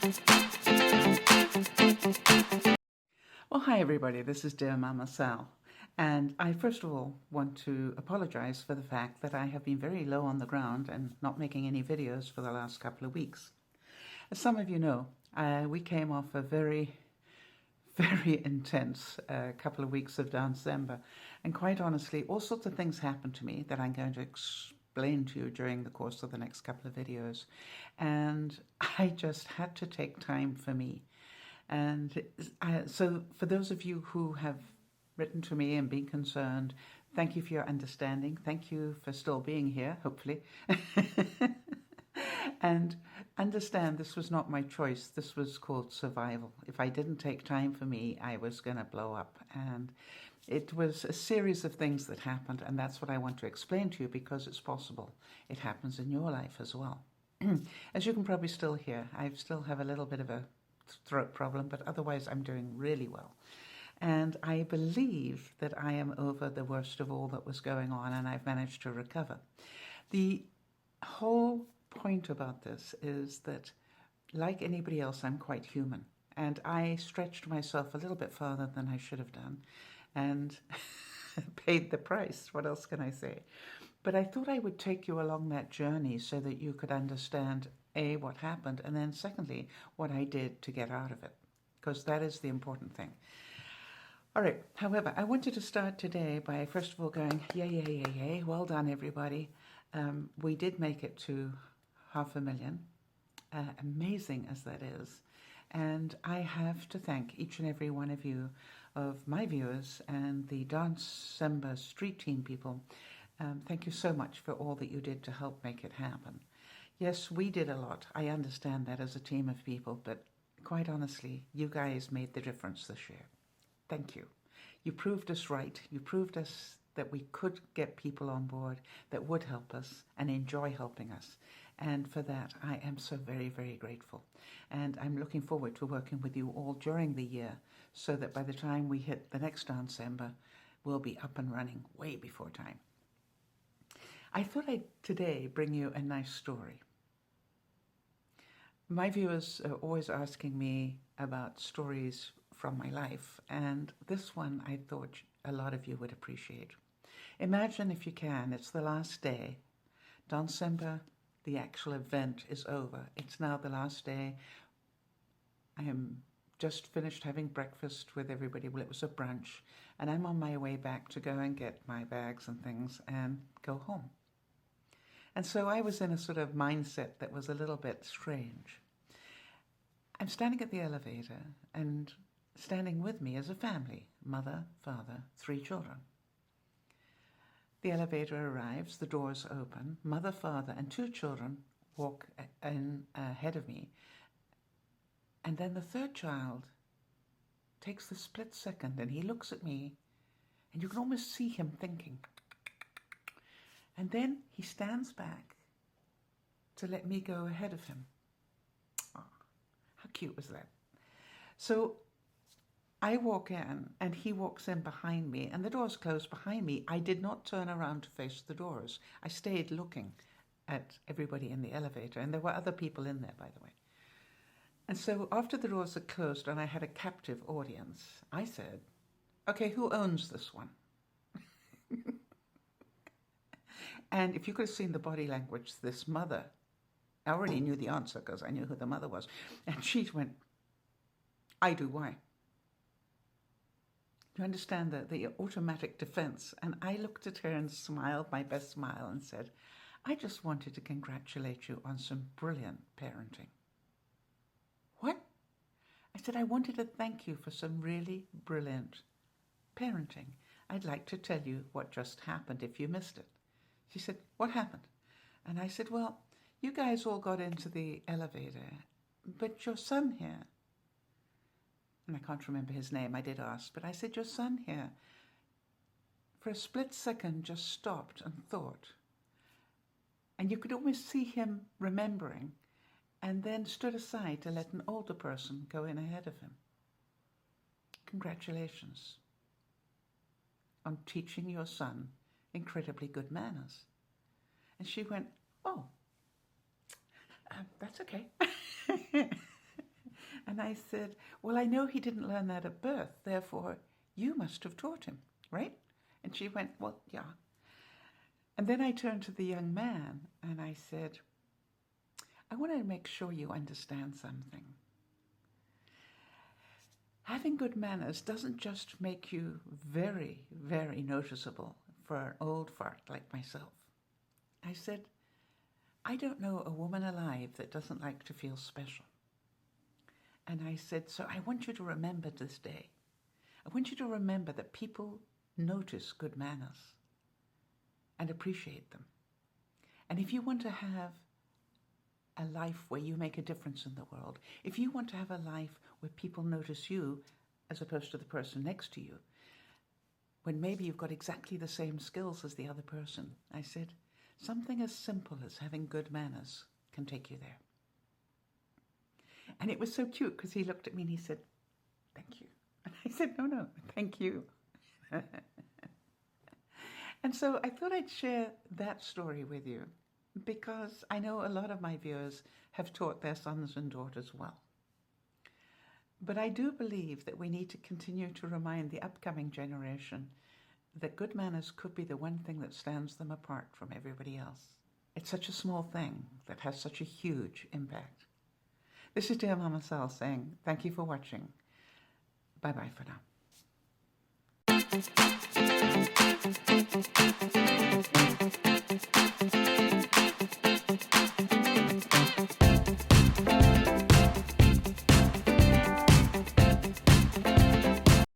Well, hi everybody, this is DearMamaSal, and I first of all want to apologize for the fact that I have been very low on the ground and not making any videos for the last couple of weeks. As some of you know, we came off a very intense couple of weeks of Dancember, and quite honestly, all sorts of things happened to me that I'm going to explain to you during the course of the next couple of videos, and I just had to take time for me. And so for those of you who have written to me and been concerned, thank you for your understanding. Thank you for still being here, hopefully. And understand this was not my choice. This was called survival. If I didn't take time for me, I was going to blow up. And it was a series of things that happened, and that's what I want to explain to you because it's possible. It happens in your life as well. As you can probably still hear, I still have a little bit of a throat problem, but otherwise I'm doing really well. And I believe that I am over the worst of all that was going on, and I've managed to recover. The whole point about this is that, like anybody else, I'm quite human, and I stretched myself a little bit farther than I should have done and paid the price. What else can I say? But I thought I would take you along that journey so that you could understand A, what happened, and then secondly, what I did to get out of it, because that is the important thing. All right, however, I wanted to start today by first of all going, yay, well done everybody. We did make it to 500,000, amazing as that is. And I have to thank each and every one of you, of my viewers and the Dancember street team people. Thank you so much for all that you did to help make it happen. Yes, we did a lot. I understand that as a team of people, but quite honestly, you guys made the difference this year. Thank you. You proved us right. You proved us that we could get people on board that would help us and enjoy helping us. And for that, I am so very, very grateful. And I'm looking forward to working with you all during the year so that by the time we hit the next Dancember, we'll be up and running way before time. I thought I'd today bring you a nice story. My viewers are always asking me about stories from my life, and this one I thought a lot of you would appreciate. Imagine, if you can, it's the last day. Dancember, the actual event is over. It's now the last day. I am just finished having breakfast with everybody. Well, it was a brunch, and I'm on my way back to go and get my bags and things and go home. And so I was in a sort of mindset that was a little bit strange. I'm standing at the elevator, and standing with me is a family, mother, father, 3 children. The elevator arrives, the doors open, mother, father, and 2 children walk in ahead of me. And then the 3rd child takes the split second, and he looks at me, and you can almost see him thinking. And then he stands back to let me go ahead of him. Oh, how cute was that? So I walk in and he walks in behind me, and the doors close behind me. I did not turn around to face the doors. I stayed looking at everybody in the elevator, and there were other people in there, by the way. And so after the doors had closed and I had a captive audience, I said, okay, who owns this one? And if you could have seen the body language, this mother, I already knew the answer because I knew who the mother was. And she went, I do, why? You understand the automatic defense? And I looked at her and smiled my best smile and said, I just wanted to congratulate you on some brilliant parenting. What? I said, I wanted to thank you for some really brilliant parenting. I'd like to tell you what just happened if you missed it. She said, what happened? And I said, well, you guys all got into the elevator, but your son here, and I can't remember his name, I did ask, but I said, your son here, for a split second, just stopped and thought. And you could almost see him remembering, and then stood aside to let an older person go in ahead of him. Congratulations on teaching your son incredibly good manners. And she went, oh, that's okay. And I said, well, I know he didn't learn that at birth, therefore you must have taught him, right? And she went, well, yeah. And then I turned to the young man and I said, I want to make sure you understand something. Having good manners doesn't just make you very, very noticeable for an old fart like myself. I said, I don't know a woman alive that doesn't like to feel special. And I said, so I want you to remember this day. I want you to remember that people notice good manners and appreciate them. And if you want to have a life where you make a difference in the world, if you want to have a life where people notice you as opposed to the person next to you, when maybe you've got exactly the same skills as the other person, I said, something as simple as having good manners can take you there. And it was so cute because he looked at me and he said, thank you. And I said, no, thank you. And so I thought I'd share that story with you because I know a lot of my viewers have taught their sons and daughters well. But I do believe that we need to continue to remind the upcoming generation that good manners could be the one thing that stands them apart from everybody else. It's such a small thing that has such a huge impact. This is DearMamaSal saying thank you for watching. Bye-bye for now.